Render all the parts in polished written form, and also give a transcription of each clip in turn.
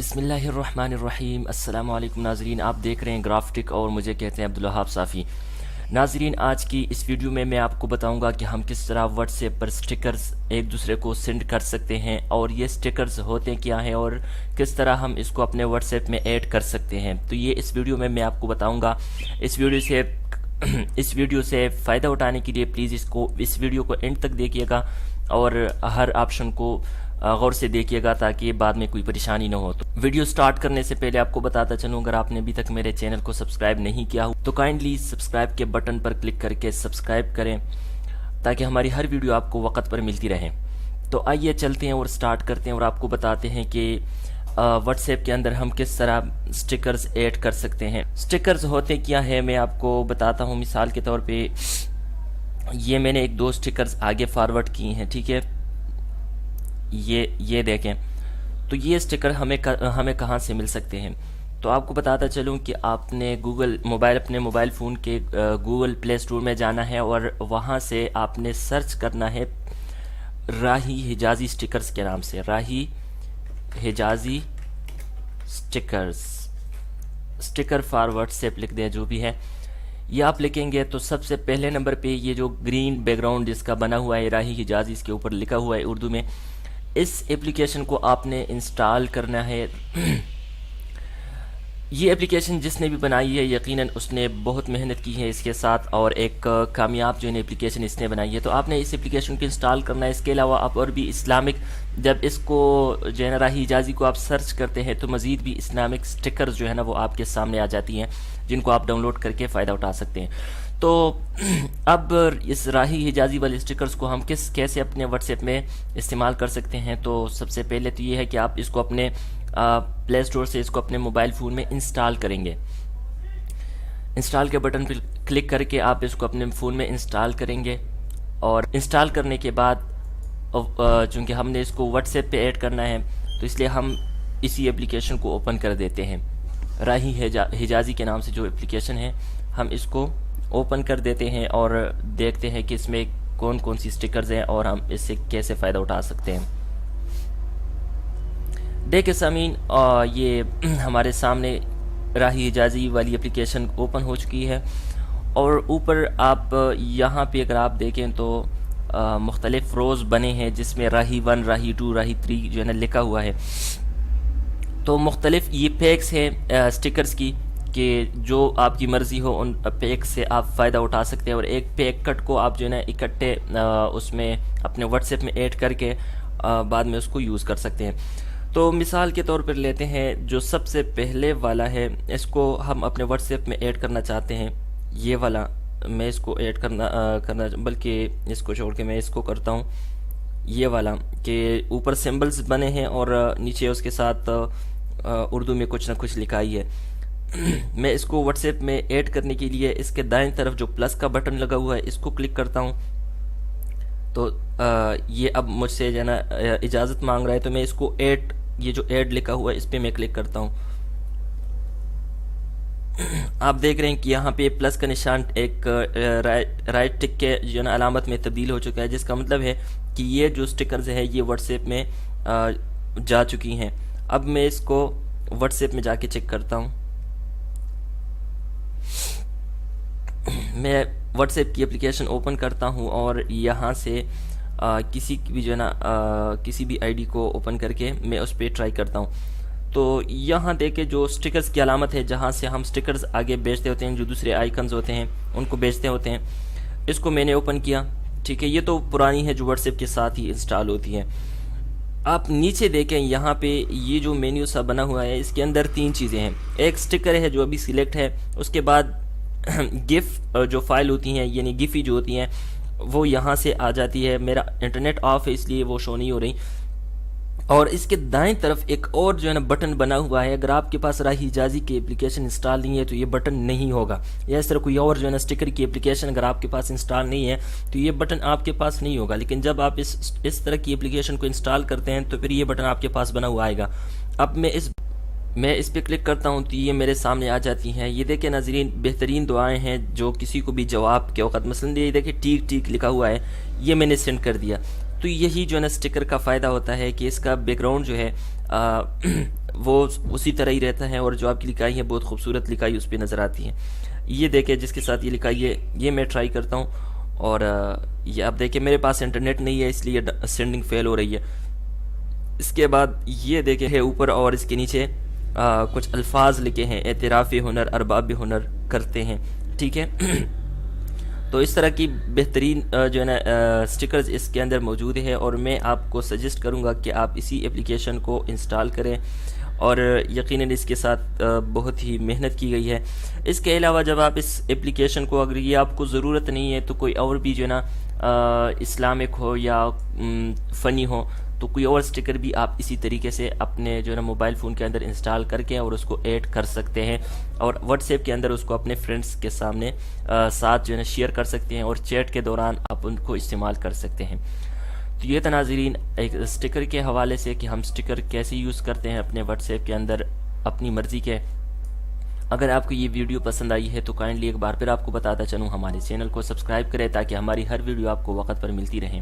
बिस्मिल्लाहिर्रहमानिर्रहीम। अस्सलाम वालेकुम नाज़रीन, आप देख रहे हैं ग्राफ्टिक और मुझे कहते हैं अब्दुल वहाब साफ़ी। नाज़रीन, आज की इस वीडियो में मैं आपको बताऊंगा कि हम किस तरह व्हाट्सएप पर स्टिकर्स एक दूसरे को सेंड कर सकते हैं और ये स्टिकर्स होते क्या हैं और किस तरह हम इसको अपने व्हाट्सएप में ऐड कर सकते हैं। तो ये इस वीडियो में मैं आपको बताऊँगा। इस वीडियो से फ़ायदा उठाने के लिए प्लीज़ इस वीडियो को एंड तक देखिएगा और हर ऑप्शन को गौर से देखिएगा ताकि बाद में कोई परेशानी ना हो। तो वीडियो स्टार्ट करने से पहले आपको बताता चलूँ, अगर आपने अभी तक मेरे चैनल को सब्सक्राइब नहीं किया हो तो काइंडली सब्सक्राइब के बटन पर क्लिक करके सब्सक्राइब करें ताकि हमारी हर वीडियो आपको वक्त पर मिलती रहे। तो आइए चलते हैं और स्टार्ट करते हैं और आपको बताते हैं कि व्हाट्सएप के अंदर हम किस तरह स्टिकर्स ऐड कर सकते हैं। स्टिकर्स होते क्या है मैं आपको बताता हूँ। मिसाल के तौर पे ये मैंने एक दो स्टिकर्स आगे फॉरवर्ड किए हैं, ठीक है। ये देखें, तो ये स्टिकर हमें कहाँ से मिल सकते हैं। तो आपको बताता चलूँ कि आपने अपने मोबाइल फ़ोन के गूगल प्ले स्टोर में जाना है और वहाँ से आपने सर्च करना है राही हिजाजी स्टिकर्स के नाम से। राही हिजाजी स्टिकर फॉर व्हाट्सएप लिख दें, जो भी है ये आप लिखेंगे तो सबसे पहले नंबर पे ये जो ग्रीन बैकग्राउंड जिसका बना हुआ है राही हिजाजी, इसके ऊपर लिखा हुआ है उर्दू में। इस एप्लीकेशन को आपने इंस्टॉल करना है। ये एप्लीकेशन जिसने भी बनाई है यकीनन उसने बहुत मेहनत की है इसके साथ और एक कामयाब जो है एप्लीकेशन इसने बनाई है। तो आपने इस एप्लीकेशन को इंस्टॉल करना है। इसके अलावा आप और भी इस्लामिक, जब इसको जो है ना राही हिजाजी को आप सर्च करते हैं तो मज़ीद भी इस्लामिक स्टिकर्स जो है ना वो आपके सामने आ जाती हैं जिनको आप डाउनलोड करके फ़ायदा उठा सकते हैं। तो अब इस राही हिजाजी वाले स्टिकर्स को हम कैसे अपने व्हाट्सएप में इस्तेमाल कर सकते हैं। तो सबसे पहले तो ये है कि आप इसको अपने प्ले स्टोर से इसको अपने मोबाइल फ़ोन में इंस्टॉल करेंगे। इंस्टॉल के बटन पर क्लिक करके आप इसको अपने फ़ोन में इंस्टॉल करेंगे और इंस्टॉल करने के बाद चूँकि हमने इसको व्हाट्सएप पे ऐड करना है तो इसलिए हम इसी एप्लीकेशन को ओपन कर देते हैं। राही हिजाजी के नाम से जो एप्लीकेशन है हम इसको ओपन कर देते हैं और देखते हैं कि इसमें कौन कौन सी स्टिकर्स हैं और हम इससे कैसे फ़ायदा उठा सकते हैं। देखिए सामीन, ये हमारे सामने राही हिजाजी वाली एप्लीकेशन ओपन हो चुकी है और ऊपर आप यहाँ पे अगर आप देखें तो मुख्तलिफ रोज़ बने हैं जिसमें राही 1, राही 2, राही 3 जो है ना लिखा हुआ है। तो मुख्तलिफ ये पैक्स हैं स्टिकर्स की कि जो आपकी मर्ज़ी हो उन पैक से आप फ़ायदा उठा सकते हैं और एक पैक कट को आप जो है ना इकट्ठे उसमें अपने व्हाट्सएप में ऐड करके बाद में उसको यूज़ कर सकते हैं। तो मिसाल के तौर पर लेते हैं जो सबसे पहले वाला है, इसको हम अपने व्हाट्सएप में ऐड करना चाहते हैं। ये वाला मैं इसको ऐड करना बल्कि इसको छोड़ के मैं इसको करता हूँ। ये वाला कि ऊपर सिंबल्स बने हैं और नीचे उसके साथ उर्दू में कुछ ना कुछ लिखा ही है। मैं इसको व्हाट्सएप में ऐड करने के लिए इसके दाएं तरफ जो प्लस का बटन लगा हुआ है इसको क्लिक करता हूं। तो ये अब मुझसे जो है ना इजाज़त मांग रहा है तो मैं इसको ऐड, ये जो ऐड लिखा हुआ है इस पर मैं क्लिक करता हूं। आप देख रहे हैं कि यहाँ पे प्लस का निशान एक राइट टिक के जो ना अलामत में तब्दील हो चुका है, जिसका मतलब है कि ये जो स्टिकर्स है ये व्हाट्सएप में जा चुकी हैं। अब मैं इसको व्हाट्सएप में जाके चेक करता हूँ। मैं व्हाट्सएप की एप्लीकेशन ओपन करता हूं और यहाँ से किसी भी जो है ना किसी भी आईडी को ओपन करके मैं उस पर ट्राई करता हूं। तो यहाँ देखे जो स्टिकर्स की अलामत है जहाँ से हम स्टिकर्स आगे बेचते होते हैं, जो दूसरे आइकन्स होते हैं उनको बेचते होते हैं, इसको मैंने ओपन किया, ठीक है। ये तो पुरानी है जो व्हाट्सएप के साथ ही इंस्टॉल होती है। आप नीचे देखें यहाँ पे ये जो मेन्यू सा बना हुआ है इसके अंदर 3 चीज़ें हैं। एक स्टिकर है जो अभी सिलेक्ट है, उसके बाद गिफ जो फाइल होती हैं यानी गिफी जो होती हैं वो यहाँ से आ जाती है। मेरा इंटरनेट ऑफ है इसलिए वो शो नहीं हो रही। और इसके दाएं तरफ एक और जो है ना बटन बना हुआ है। अगर आपके पास राही हिजाजी की एप्लीकेशन इंस्टॉल नहीं है तो ये बटन नहीं होगा, या इस तरह कोई और जो है ना स्टिकर की एप्लीकेशन अगर आपके पास इंस्टॉल नहीं है तो ये बटन आपके पास नहीं होगा। लेकिन जब आप इस तरह की एप्लीकेशन को इंस्टॉल करते हैं तो फिर ये बटन आपके पास बना हुआ आएगा। अब मैं इस पर क्लिक करता हूँ तो ये मेरे सामने आ जाती हैं। ये देखिए नाज़रीन, बेहतरीन दुआएं हैं जो किसी को भी जवाब के वक़्त, मसलन ये देखिए ठीक ठीक लिखा हुआ है, ये मैंने सेंड कर दिया। तो यही जो है ना स्टिकर का फ़ायदा होता है कि इसका बैकग्राउंड जो है وہ اسی طرح ہی رہتا ہے اور جو آپ کی لکائی ہے بہت خوبصورت لکائی اس پہ نظر آتی ہے. یہ دیکھیں جس کے ساتھ یہ لکائی ہے یہ میں ٹرائی کرتا ہوں اور یہ اب دیکھیں میرے پاس انٹرنیٹ نہیں ہے اس لیے سینڈنگ فیل ہو رہی ہے. اس کے بعد یہ دیکھیں ہے اوپر اور اس کے نیچے کچھ الفاظ لکھے ہیں اعتراف ہنر ارباب ہنر کرتے ہیں. ٹھیک ہے. تو اس طرح کی بہترین جو ہے نا سٹکرز اس کے اندر موجود ہے اور میں آپ کو سجیسٹ کروں گا کہ آپ اسی اپلیکیشن کو انسٹال کریں اور یقیناً اس کے ساتھ بہت ہی محنت کی گئی ہے. اس کے علاوہ جب آپ اس اپلیکیشن کو اگر یہ آپ کو ضرورت نہیں ہے تو کوئی اور بھی جو ہے نا اسلامک ہو یا فنی ہو تو کوئی اور سٹکر بھی آپ اسی طریقے سے اپنے جو ہے نا موبائل فون کے اندر انسٹال کر کے اور اس کو ایڈ کر سکتے ہیں اور واٹس ایپ کے اندر اس کو اپنے فرینڈس کے سامنے ساتھ جو ہے نا شیئر کر سکتے ہیں اور چیٹ کے دوران آپ ان کو استعمال کر سکتے ہیں. تو یہ تھا ناظرین ایک سٹکر کے حوالے سے کہ ہم سٹکر کیسے یوز کرتے ہیں اپنے واٹس ایپ کے اندر اپنی مرضی کے. اگر آپ کو یہ ویڈیو پسند آئی ہے تو کائنڈلی ایک بار پھر آپ کو بتاتا چلوں ہمارے چینل کو سبسکرائب کریں تاکہ ہماری ہر ویڈیو آپ کو وقت پر ملتی رہیں.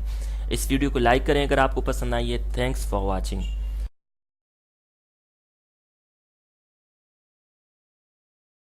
اس ویڈیو کو لائک کریں اگر آپ کو پسند آئی ہے. Thanks for watching.